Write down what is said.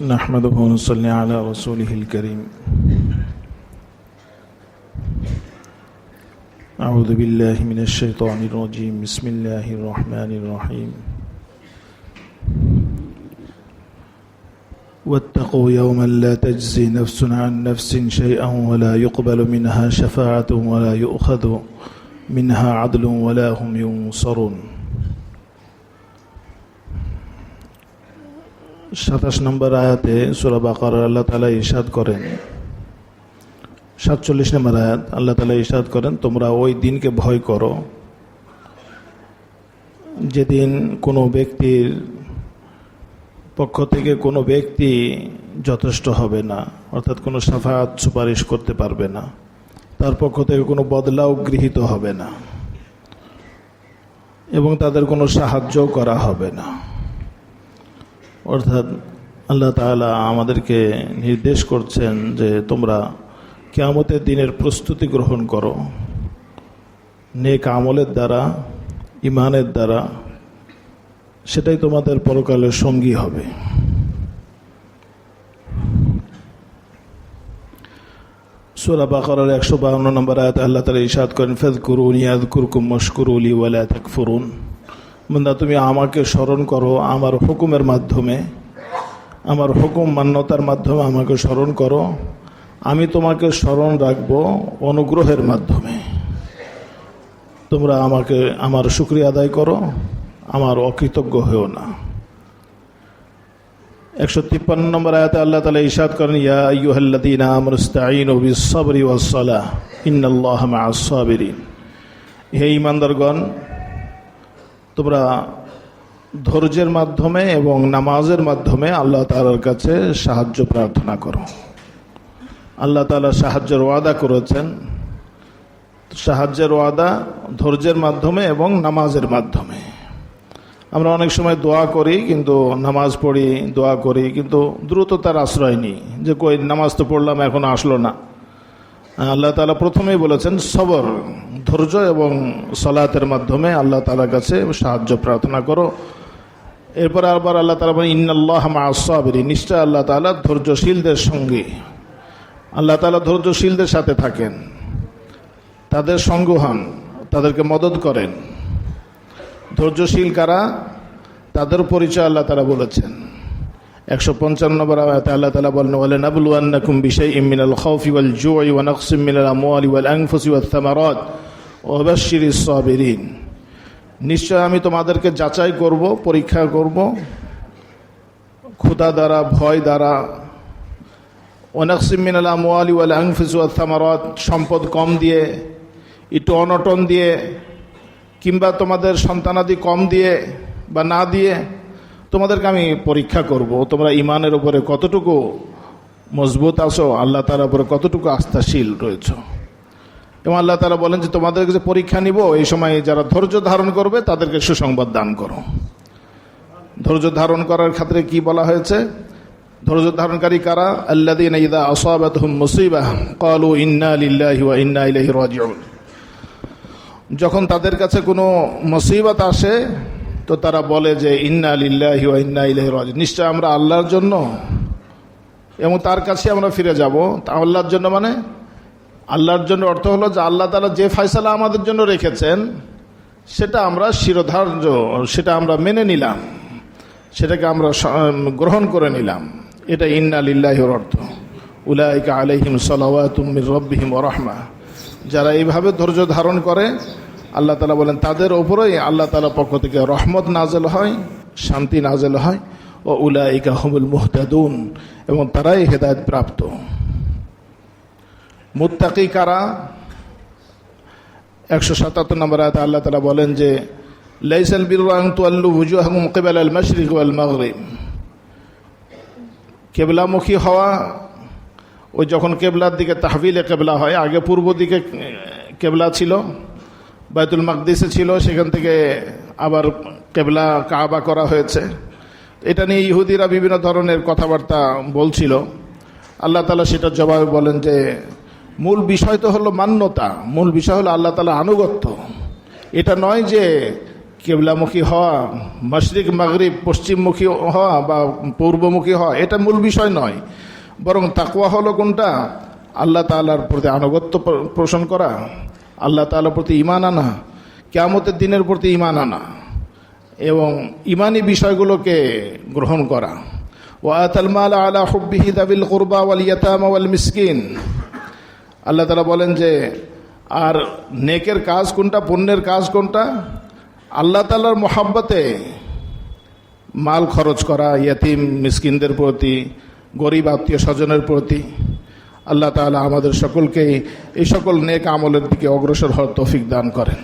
نحمده ونصلي على رسوله الكريم أعوذ بالله من الشيطان الرجيم بسم الله الرحمن الرحيم واتقوا يوما لا تجزي نفس عن نفس شيئا ولا يقبل منها شفاعة ولا يؤخذ منها عدل ولا هم ينصرون 27 নম্বর আয়াতে সূরা বাকারার আল্লাহ তাআলা ইরশাদ করেন 47 নম্বর আয়াত আল্লাহ তাআলা ইরশাদ করেন তোমরা ওই দিনকে ভয় করো যেদিন কোনো ব্যক্তির পক্ষ থেকে কোনো ব্যক্তি যথেষ্ট হবে না, অর্থাৎ কোনো শাফাআত সুপারিশ করতে পারবে না, তার পক্ষ থেকে কোনো বদলাও গৃহীত হবে না এবং তাদের কোনো সাহায্য করা হবে না। অর্থাৎ আল্লাহ তাআলা আমাদেরকে নির্দেশ করছেন যে তোমরা কিয়ামতের দিনের প্রস্তুতি গ্রহণ করো নেক আমলের দ্বারা, ঈমানের দ্বারা, সেটাই তোমাদের পরকালের সঙ্গী হবে। সূরা বাকারার 152 নম্বর আয়াতে আল্লাহ তাআলা ইরশাদ করেন ফাযকুরুনি আযকুরকুম ওয়াশকুরুলি ওয়া লা তাকফুরুন। বান্দা তুমি আমাকে স্মরণ করো আমার হুকুমের মাধ্যমে, আমার হুকুম মান্যতার মাধ্যমে আমাকে স্মরণ করো, আমি তোমাকে স্মরণ রাখব অনুগ্রহের মাধ্যমে। তোমরা আমাকে আমার শুকরিয়া আদায় করো, আমার অকৃতজ্ঞ হয়েও না। 153 নম্বর আয়াতে আল্লাহ তাআলা ইরশাদ করেন ইয়া আইয়ুহাল্লাযীনা আমানু ইসতাঈনু বিস-সাবরি ওয়াস-সালাহ ইন্নাল্লাহা মা'আস-সাবিরিন। হে ঈমানদারগণ, তোমরা ধৈর্যের মাধ্যমে এবং নামাজের মাধ্যমে আল্লাহ তাআলার কাছে সাহায্য প্রার্থনা করো। আল্লাহ তাআলা সাহায্যের ওয়াদা করেছেন, সাহায্যের ওয়াদা ধৈর্যের মাধ্যমে এবং নামাজের মাধ্যমে। আমরা অনেক সময় দোয়া করি, কিন্তু নামাজ পড়ি, দোয়া করি, কিন্তু দ্রুততার আশ্রয় নিই যে কই নামাজ তো পড়লাম এখনো আসলো না। আল্লাহ তাআলা প্রথমেই বলেছেন সবর, ধৈর্য এবং সালাতের মাধ্যমে আল্লাহ তাআলার কাছে সাহায্য প্রার্থনা করো। এরপর আবার আল্লাহ তাআলা বলেন ইন্নাল্লাহা মা'আস-সাবিরিন, নিশ্চয় আল্লাহ তাআলা ধৈর্যশীলদের সঙ্গী। আল্লাহ তাআলা ধৈর্যশীলদের সাথে থাকেন, তাদের সঙ্গ হন, তাদেরকে মদদ করেন। ধৈর্যশীল কারা, তাদের পরিচয় আল্লাহ তাআলা বলেছেন। 155 নম্বর আয়াতে আল্লাহ তাআলা বলেন ওয়ালানাবলুওয়ান্নাকুম বিশাইইম মিনাল খাউফি ওয়াল জু'i ওয়া নাকসিম মিনাল আমওয়ালি ওয়াল আনফুসি ওয়াত থামারাত ওয়া বাশশিরিস সাবিরিন। নিশ্চয় আমি তোমাদেরকে যাচাই করব, পরীক্ষা করব ক্ষুধা দ্বারা, ভয় দ্বারা। ওয়া নাকসিম মিনাল আমওয়ালি ওয়াল আনফুসি ওয়াত থামারাত, সম্পদ কম দিয়ে, একটু অনটন দিয়ে, কিংবা তোমাদের সন্তানাদি কম দিয়ে বা না দিয়ে তোমাদেরকে আমি পরীক্ষা করব, তোমরা ঈমানের উপরে কতটুকু মজবুত আছো, আল্লাহ তাআলার উপরে কতটুকু আস্থাশীল রয়েছ। এবং আল্লাহ তাআলা বলেন যে তোমাদেরকে যে পরীক্ষা নিব, এই সময় যারা ধৈর্য ধারণ করবে তাদেরকে সুসংবাদ দান করো। ধৈর্য ধারণ করার ক্ষেত্রে কি বলা হয়েছে? ধৈর্য ধারণকারী কারা? আল্লাযীনা ইযা আসাবাতহুম মুসিবাহ ক্বালু ইন্না লিল্লাহি ওয়া ইন্না ইলাইহি রাজিউন। যখন তাদের কাছে কোনো মুসিবত আসে তো তারা বলে যে ইন্না লিল্লাহি ওয়া ইন্না ইলাইহি রাজিউন, নিশ্চয় আমরা আল্লাহর জন্য এবং তার কাছে আমরা ফিরে যাব। তা আল্লাহর জন্য মানে আল্লাহর জন্য অর্থ হলো যে আল্লাহ তাআলা যে ফয়সালা আমাদের জন্য রেখেছেন সেটা আমরা শিরোধার্য, সেটা আমরা মেনে নিলাম, সেটাকে আমরা গ্রহণ করে নিলাম। এটা ইন্না লিল্লাহির অর্থ। উলাইকা আলাইহিম সালাওয়াতুম মির রাব্বিহিম ওয়া রাহমা। যারা এইভাবে ধৈর্য ধারণ করে আল্লাহ তাআলা বলেন তাদের উপরেই আল্লাহ তাআলার পক্ষ থেকে রহমত নাজেল হয়, শান্তি নাজেল হয়। ও উলাইকা হুমুল মুহতাদুন, এবং তারাই হেদায়েত প্রাপ্ত। মুত্তাকি কারা? 177 নম্বর আয়াতে আল্লাহ তাআলা বলেন যে লাইসাল বিররু আন তুওয়াল্লু ওয়ুজুহাকুম কিবালাল মাশরিক ওয়াল মাগরিব। কিবলামুখী হওয়া, ওই যখন কেবলার দিকে তাহবিলে কেবলা হয়, আগে পূর্ব দিকে কেবলা ছিল, বাইতুল মাকদিসে ছিল, সেখান থেকে আবার কেবলা কাবা করা হয়েছে। এটা নিয়ে ইহুদিরা বিভিন্ন ধরনের কথাবার্তা বলছিল। আল্লাহ তাআলা সেটার জবাবে বলেন যে মূল বিষয় তো হলো মান্যতা, মূল বিষয় হলো আল্লাহ তাআলা আনুগত্য। এটা নয় যে কেবলামুখী হওয়া, মাশরিক মাগরিব পশ্চিমমুখী হওয়া বা পূর্বমুখী হওয়া এটা মূল বিষয় নয়, বরং তাকওয়া হলো কোনটা? আল্লাহ তাআলার প্রতি আনুগত্য পোষণ করা, আল্লাহ তাআলার প্রতি ঈমান আনা, কিয়ামতের দিনের প্রতি ঈমান আনা এবং ঈমানি বিষয়গুলোকে গ্রহণ করা। ওয়া আতাল মাল আলা হুব্বিহি যাবিল কুরবা ওয়াল ইয়াতামা ওয়াল মিসকিন। আল্লাহ তাআলা বলেন যে আর নেকের কাজ কোনটা, পুণ্যের কাজ কোনটা? আল্লাহ তাআলার মহব্বতে মাল খরচ করা, ইয়াতিম মিসকিনদের প্রতি, গরিব আত্মীয় স্বজনের প্রতি। আল্লাহ তাআলা আমাদের সকলকে এই সকল নেক আমলের দিকে অগ্রসর হওয়ার তৌফিক দান করেন।